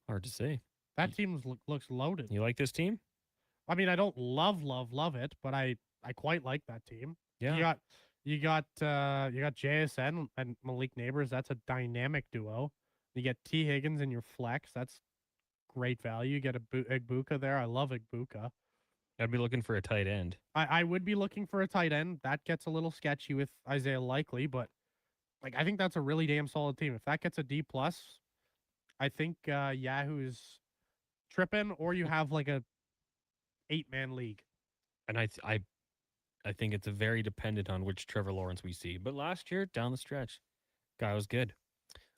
S2: Hard to say.
S3: That team looks loaded.
S2: You like this team?
S3: I mean, I don't love it, but I quite like that team.
S2: Yeah.
S3: You got JSN and Malik Neighbors. That's a dynamic duo. You get T. Higgins in your flex. That's great value. You get Igbuka there. I love Igbuka.
S2: I'd be looking for a tight end.
S3: I would be looking for a tight end. That gets a little sketchy with Isaiah Likely, but like I think that's a really damn solid team. If that gets a D+, I think Yahoo is tripping, or you have like a 8-man league.
S2: And I think it's very dependent on which Trevor Lawrence we see. But last year, down the stretch, guy was good.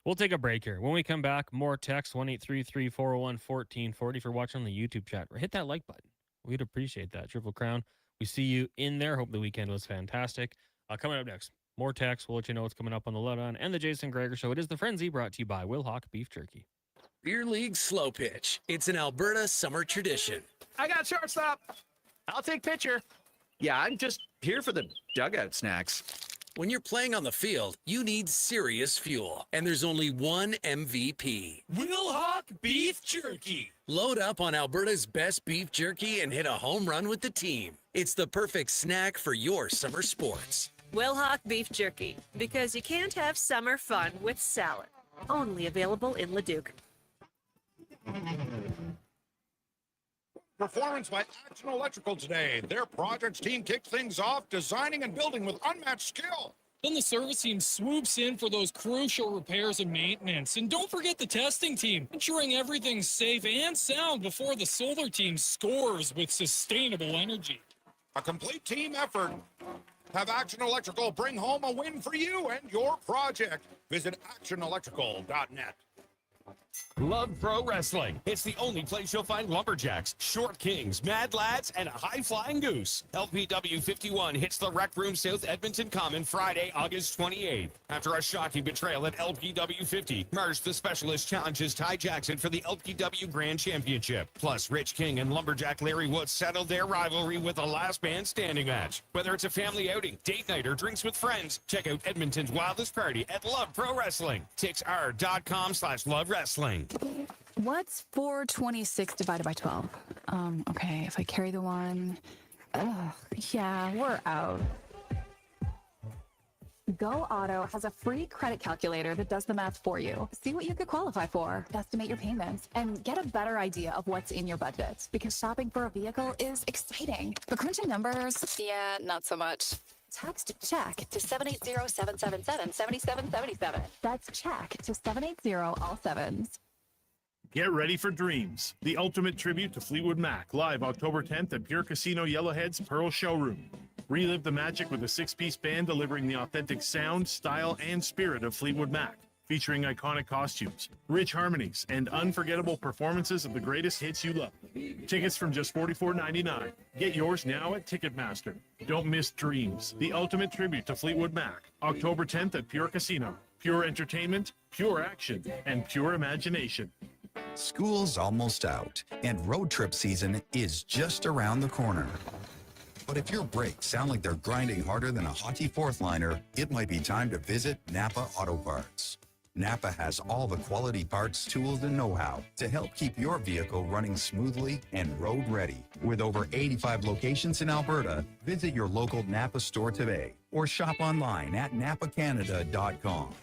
S2: We'll take a break here. When we come back, more text, 1-833-401-1440 for watching on the YouTube chat. Hit that like button. We'd appreciate that. Triple Crown. We see you in there. Hope the weekend was fantastic. Coming up next, more text. We'll let you know what's coming up on the Lowdown and the Jason Greger Show. It is the Frenzy, brought to you by Will Hawk Beef Jerky.
S18: Beer League Slow Pitch. It's an Alberta summer tradition.
S19: I got shortstop. I'll take pitcher. Yeah, I'm just here for the dugout snacks.
S18: When you're playing on the field, you need serious fuel. And there's only one MVP. Wilhauk Beef Jerky. Load up on Alberta's best beef jerky and hit a home run with the team. It's the perfect snack for your summer sports.
S20: Wilhauk Beef Jerky, because you can't have summer fun with salad. Only available in Leduc.
S21: Performance by Action Electrical today. Their projects team kicks things off, designing and building with unmatched skill.
S22: Then the service team swoops in for those crucial repairs and maintenance. And don't forget the testing team, ensuring everything's safe and sound before the solar team scores with sustainable energy.
S21: A complete team effort. Have Action Electrical bring home a win for you and your project. Visit actionelectrical.net.
S23: Love Pro Wrestling. It's the only place you'll find lumberjacks, short kings, mad lads, and a high-flying goose. LPW 51 hits the Rec Room South Edmonton Common Friday, August 28th. After a shocking betrayal at LPW 50, Marsh the Specialist challenges Ty Jackson for the LPW Grand Championship. Plus, Rich King and lumberjack Larry Woods settled their rivalry with a last man standing match. Whether it's a family outing, date night, or drinks with friends, check out Edmonton's wildest party at Love Pro Wrestling. TixR.com/Love Wrestling.
S24: What's 426 divided by 12? Okay, if I carry the one, yeah, we're out. Go Auto has a free credit calculator that does the math for you. See what you could qualify for, estimate your payments, and get a better idea of what's in your budget. Because shopping for a vehicle is exciting. But crunching numbers, yeah, not so much. Text check to 780-777-7777. That's check to 780 all sevens.
S25: Get ready for Dreams, the ultimate tribute to Fleetwood Mac, live October 10th at Pure Casino Yellowhead's Pearl Showroom. Relive the magic with a six-piece band delivering the authentic sound, style, and spirit of Fleetwood Mac, featuring iconic costumes, rich harmonies, and unforgettable performances of the greatest hits you love. Tickets from just $44.99. Get yours now at Ticketmaster. Don't miss Dreams, the ultimate tribute to Fleetwood Mac, October 10th at Pure Casino. Pure entertainment, pure action, and pure imagination.
S26: School's almost out, and road trip season is just around the corner. But if your brakes sound like they're grinding harder than a hockey fourth liner, it might be time to visit Napa Auto Parts. Napa has all the quality parts, tools, and know-how to help keep your vehicle running smoothly and road ready. With over 85 locations in Alberta, visit your local Napa store today or shop online at napacanada.com.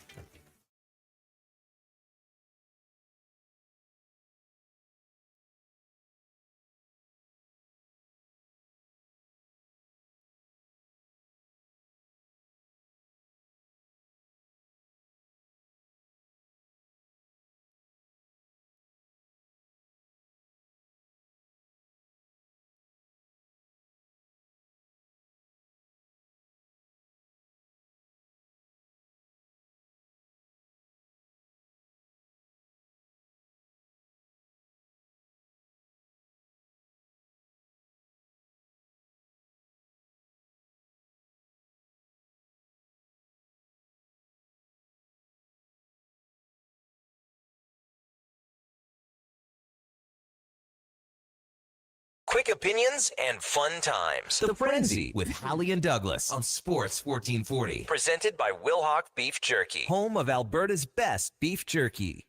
S1: Quick opinions and fun times. The Frenzy with Halley and Douglas on Sports 1440. Presented by Wilhauk Beef Jerky, home of Alberta's best beef jerky.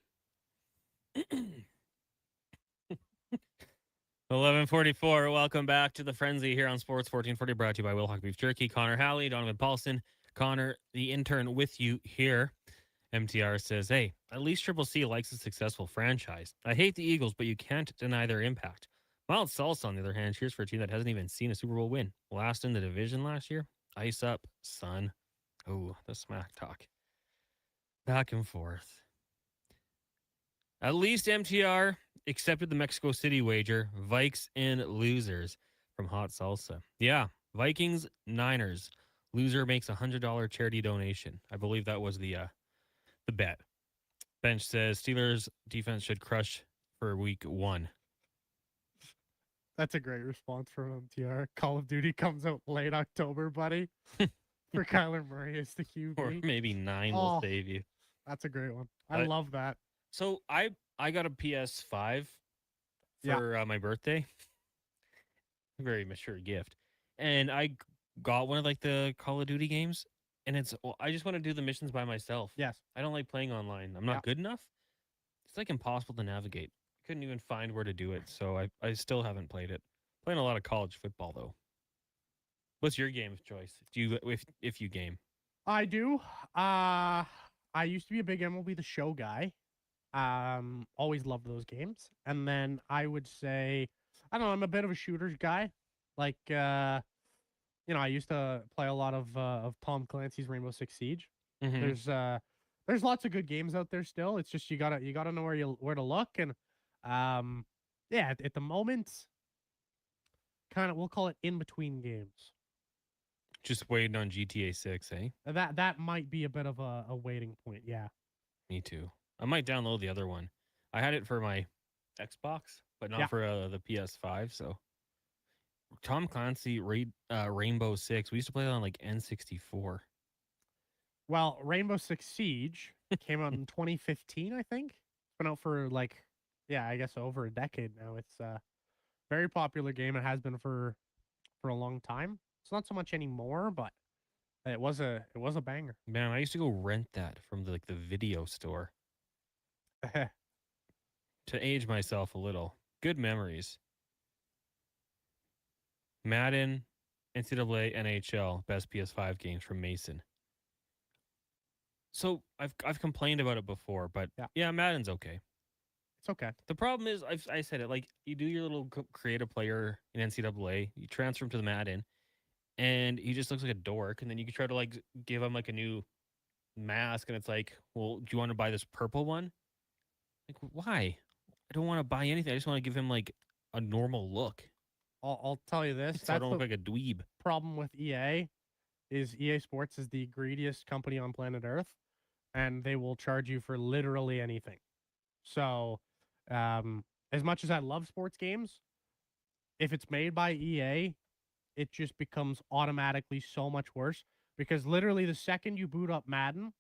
S2: 11:44. Welcome back to the Frenzy here on Sports 1440, brought to you by Wilhauk Beef Jerky. Connor Halley, Donovan Paulson, Connor, the intern, with you here. MTR says, hey, at least Triple C likes a successful franchise. I hate the Eagles, but you can't deny their impact. Mild Salsa, on the other hand, cheers for a team that hasn't even seen a Super Bowl win. Last in the division last year. Ice up, son. Oh, the smack talk. Back and forth. At least MTR accepted the Mexico City wager. Vikes and losers from Hot Salsa. Yeah, Vikings, Niners. Loser makes a $100 charity donation. I believe that was the bet. Bench says Steelers defense should crush for week 1.
S3: That's a great response from MTR. Call of Duty comes out late October, buddy. For Kyler Murray as the QB.
S2: Or maybe 9 will save you.
S3: That's a great one. I love that.
S2: So I I got a PS5
S3: Yeah.
S2: for my birthday. Very mature gift. And I got one of like the Call of Duty games. And I just want to do the missions by myself.
S3: Yes.
S2: I don't like playing online. I'm not good enough. It's like impossible to navigate. Couldn't even find where to do it. So I still haven't played it. Playing a lot of college football though. What's your game of choice? Do you if you game?
S3: I do. I used to be a big MLB The Show guy. Always loved those games. And then I would say, I don't know, I'm a bit of a shooters guy. Like, I used to play a lot of Tom Clancy's Rainbow Six Siege.
S2: Mhm.
S3: There's lots of good games out there still. It's just you gotta know where to look. And yeah, at the moment, kind of we'll call it in between games.
S2: Just waiting on GTA 6, eh?
S3: That might be a bit of a waiting point. Yeah.
S2: Me too. I might download the other one. I had it for my Xbox, but not for the PS5. So Tom Clancy Rainbow Six. We used to play that on like N64.
S3: Well, Rainbow Six Siege came out in 2015, I think. It's been out for I guess over a decade now. It's a very popular game. It has been for a long time. It's not so much anymore, but it was a banger.
S2: Man, I used to go rent that from the video store. To age myself a little. Good memories. Madden, NCAA, NHL, best PS5 games from Mason. So I've complained about it before, but yeah, Madden's okay.
S3: It's okay.
S2: The problem is, I said it, like, you do your little create a player in NCAA, you transfer him to the Madden, and he just looks like a dork, and then you can try to, like, give him, like, a new mask, and it's like, well, do you want to buy this purple one? Like, why? I don't want to buy anything. I just want to give him, like, a normal look.
S3: I'll tell you this.
S2: So I don't look like a dweeb.
S3: Problem with EA is EA Sports is the greediest company on planet Earth, and they will charge you for literally anything. So, as much as I love sports games, if it's made by EA, it just becomes automatically so much worse because literally the second you boot up Madden,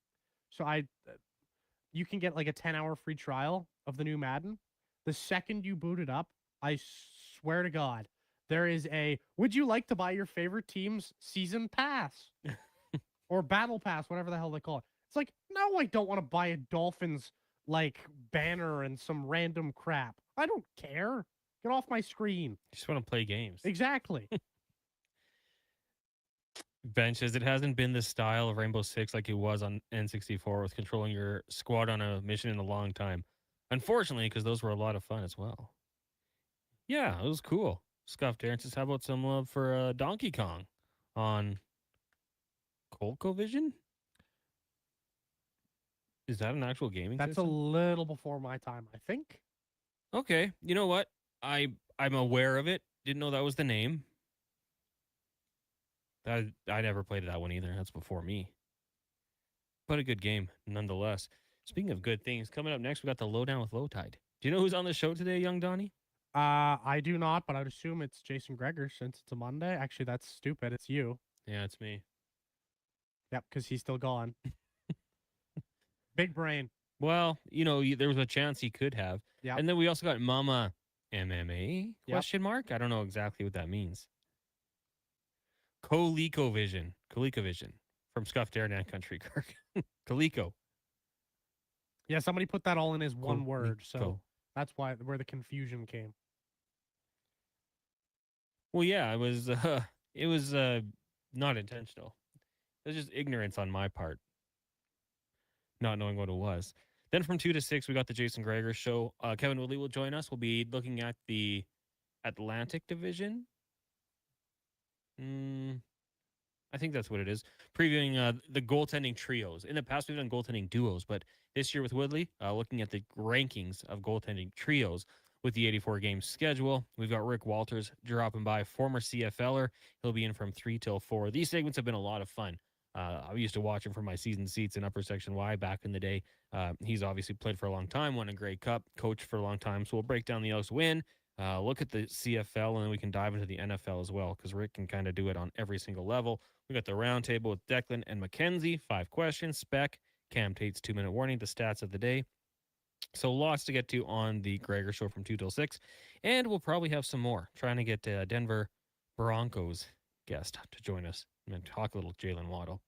S3: you can get like a 10-hour free trial of the new Madden. The second you boot it up, I swear to God, there is would you like to buy your favorite team's season pass or battle pass, whatever the hell they call it? It's like, no, I don't want to buy a Dolphins banner and some random crap. I don't care. Get off my screen.
S2: Just want to play games.
S3: Exactly.
S2: Ben says it hasn't been the style of Rainbow Six like it was on N64 with controlling your squad on a mission in a long time. Unfortunately, because those were a lot of fun as well. Yeah, it was cool. Scuffed Aaron says, how about some love for Donkey Kong on ColecoVision? Is that an actual gaming
S3: That's
S2: system?
S3: a little before my time, I think.
S2: Okay. You know what? I'm aware of it. Didn't know that was the name. I never played that one either. That's before me. But a good game, nonetheless. Speaking of good things, coming up next, we got the Lowdown with Low Tide. Do you know who's on the show today, young Donnie?
S3: I do not, but I'd assume it's Jason Greger since it's a Monday. Actually, that's stupid. It's you.
S2: Yeah, it's me.
S3: Yep, because he's still gone. Big brain.
S2: Well, there was a chance he could have.
S3: Yeah.
S2: And then we also got Mama MMA question mark. I don't know exactly what that means. ColecoVision from Scuffed Air and Country Kirk. Coleco.
S3: Yeah, somebody put that all in as one word, so that's where the confusion came.
S2: Well, yeah, it was not intentional. It was just ignorance on my part, not knowing what it was. Then from 2 to 6, we got the Jason Greger show. Kevin Woodley will join us. We'll be looking at the Atlantic Division. I think that's what it is. Previewing the goaltending trios. In the past, we've done goaltending duos, but this year with Woodley, looking at the rankings of goaltending trios with the 84-game schedule. We've got Rick Walters dropping by, former CFLer. He'll be in from 3 till 4. These segments have been a lot of fun. I used to watch him from my season seats in Upper Section Y back in the day. He's obviously played for a long time, won a Grey Cup, coached for a long time. So we'll break down the Elks win, look at the CFL, and then we can dive into the NFL as well because Rick can kind of do it on every single level. We got the round table with Declan and Mackenzie, 5 questions, spec, Cam Tate's 2-minute warning, the stats of the day. So lots to get to on the Gregor Show from 2 till 6. And we'll probably have some more. Trying to get Denver Broncos guest to join us and talk a little Jalen Waddle.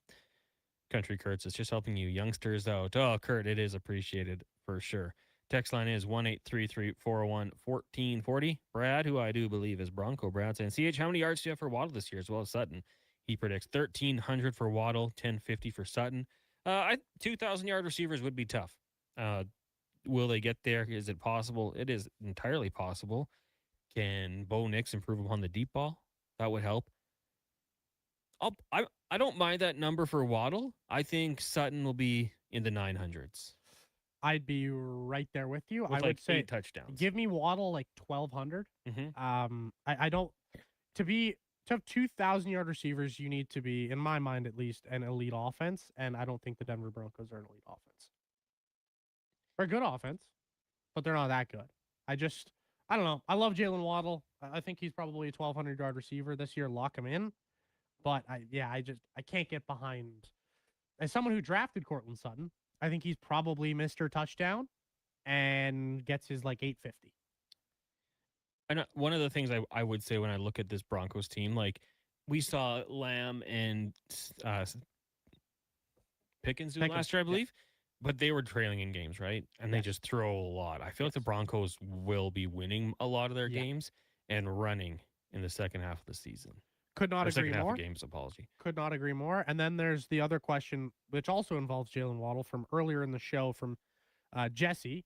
S2: Country Kurtz is just helping you youngsters out. Oh, Kurt, it is appreciated for sure. Text line is 1-833-401-1440. Brad, who I do believe is Bronco Brad, saying, CH, how many yards do you have for Waddle this year as well as Sutton? He predicts 1,300 for Waddle, 1,050 for Sutton. 2,000-yard receivers would be tough. Will they get there? Is it possible? It is entirely possible. Can Bo Nix improve upon the deep ball? That would help. I don't mind that number for Waddle. I think Sutton will be in the 900s.
S3: I'd be right there with you.
S2: With
S3: I would say
S2: 8 touchdowns.
S3: Give me Waddle like 1,200. I don't to have 2,000-yard receivers. You need to be, in my mind at least, an elite offense, and I don't think the Denver Broncos are an elite offense. They're a good offense, but they're not that good. I don't know. I love Jalen Waddle. I think he's probably a 1,200-yard receiver this year. Lock him in. But I can't get behind. As someone who drafted Cortland Sutton, I think he's probably Mr. Touchdown and gets his like 850.
S2: And one of the things I would say when I look at this Broncos team, like we saw Lamb and Pickens do last year, I believe, but they were trailing in games, right? And they just throw a lot. I feel like the Broncos will be winning a lot of their games and running in the second half of the season.
S3: Could not agree
S2: second
S3: more.
S2: Half of games, apology.
S3: Could not agree more. And then there's the other question, which also involves Jalen Waddle from earlier in the show from Jesse.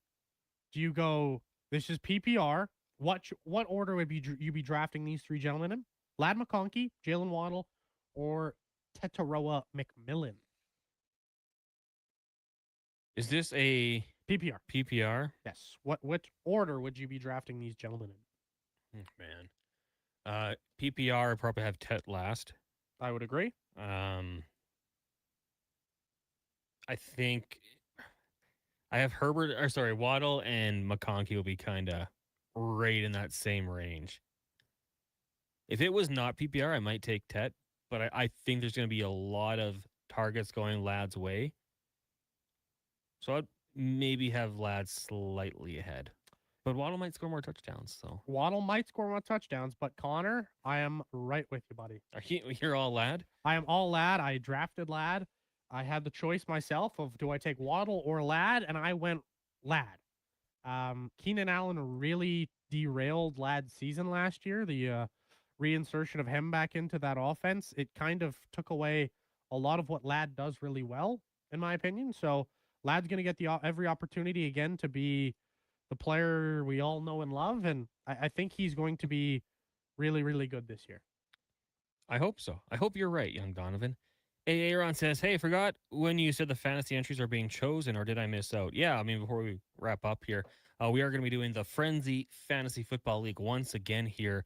S3: Do you go, this is PPR. What order would you be drafting these three gentlemen in? Lad McConkey, Jalen Waddle, or Tetaroa McMillan?
S2: Is this a
S3: PPR?
S2: PPR?
S3: Yes. What order would you be drafting these gentlemen in?
S2: Man. PPR, I'd probably have Tet last.
S3: I would agree.
S2: I think I have Waddle and McConkey will be kind of right in that same range. If it was not PPR, I might take Tet, but I think there's going to be a lot of targets going Lad's way. So I'd maybe have Lad slightly ahead. But Waddle might score more touchdowns. So
S3: Waddle might score more touchdowns, but Connor, I am right with you, buddy.
S2: You're all Lad?
S3: I am all Lad. I drafted Lad. I had the choice myself of do I take Waddle or Lad, and I went Lad. Keenan Allen really derailed Lad's season last year. The reinsertion of him back into that offense, it kind of took away a lot of what Lad does really well, in my opinion. So Lad's going to get every opportunity again to be the player we all know and love, and I think he's going to be really, really good this year.
S2: I hope so. I hope you're right, young Donovan. Aaron says, hey, forgot when you said the fantasy entries are being chosen, or did I miss out? Yeah, I mean, before we wrap up here, we are going to be doing the Frenzy Fantasy Football League once again here.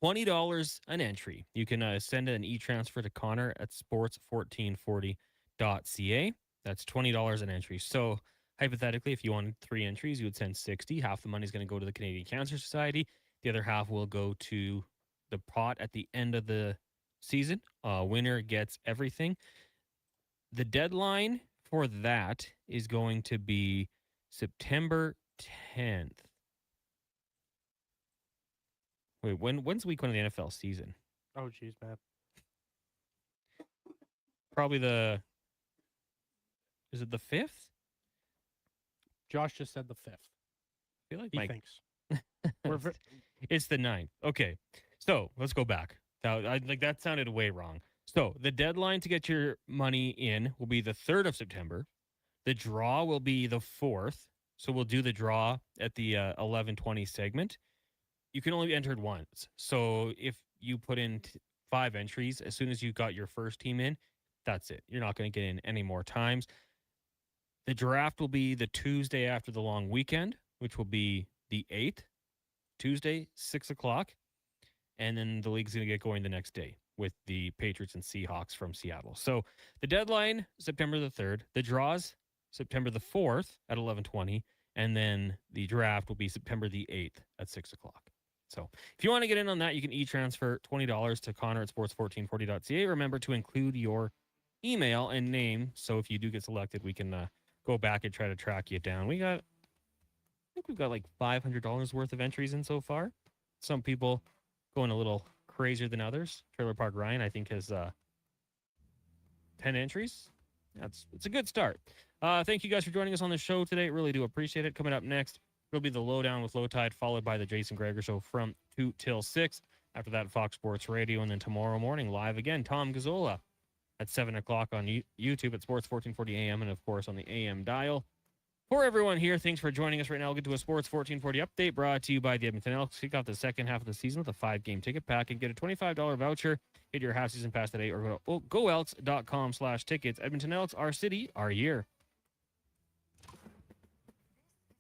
S2: $20 an entry. You can send an e-transfer to Connor at sports1440.ca. That's $20 an entry. So hypothetically, if you wanted 3 entries, you would send 60. Half the money is going to go to the Canadian Cancer Society. The other half will go to the pot at the end of the season. Winner gets everything. The deadline for that is going to be September 10th. Wait, when's week 1 of the NFL season?
S3: Oh, geez, man.
S2: Probably is it the 5th?
S3: Josh just said the 5th.
S2: I feel like
S3: he thinks.
S2: It's the 9th. Okay. So let's go back. That sounded way wrong. So the deadline to get your money in will be the 3rd of September. The draw will be the 4th. So we'll do the draw at the 11:20 segment. You can only be entered once. So if you put in 5 entries, as soon as you got your first team in, that's it. You're not going to get in any more times. The draft will be the Tuesday after the long weekend, which will be the 8th, Tuesday, 6 o'clock. And then the league's going to get going the next day with the Patriots and Seahawks from Seattle. So the deadline, September the 3rd. The draws, September the 4th at 11:20. And then the draft will be September the 8th at 6 o'clock. So if you want to get in on that, you can e-transfer $20 to Connor at sports1440.ca. Remember to include your email and name. So if you do get selected, we can go back and try to track you down. We got think we've got like $500 worth of entries in so far. Some people going a little crazier than others. Trailer Park Ryan, I think, has 10 entries. It's a good start. Thank you guys for joining us on the show today. Really do appreciate it. Coming up next, it'll be the Lowdown with Low Tide, followed by the Jason Greger Show from 2 till 6. After that, Fox Sports Radio, and then tomorrow morning, live again, Tom Gazzola at 7 o'clock on YouTube at Sports 1440 AM, and of course on the AM dial. For everyone here, thanks for joining us right now. We'll get to a Sports 1440 update brought to you by the Edmonton Elks. Kick off the second half of the season with a 5-game ticket pack and get a $25 voucher. Hit your half-season pass today or go to goelks.com/tickets. Edmonton Elks, our city, our year.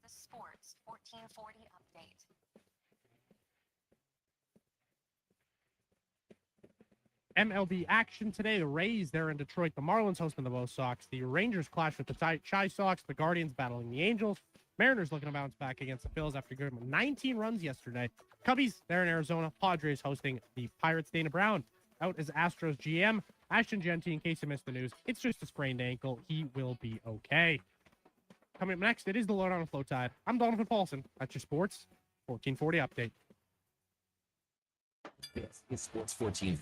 S24: The Sports 1440 update.
S3: MLB action today. The Rays, they're in Detroit. The Marlins hosting the Bo Sox. The Rangers clash with the Chi Sox. The Guardians battling the Angels. Mariners looking to bounce back against the Phils after giving them 19 runs yesterday. Cubbies, they're in Arizona. Padres hosting the Pirates. Dana Brown out as Astros GM. Ashton Genty, in case you missed the news, it's just a sprained ankle. He will be okay. Coming up next, it is the Lowdown with Low Tide. I'm Donovan Paulson. That's your Sports 1440 update.
S1: This is Sports 1440.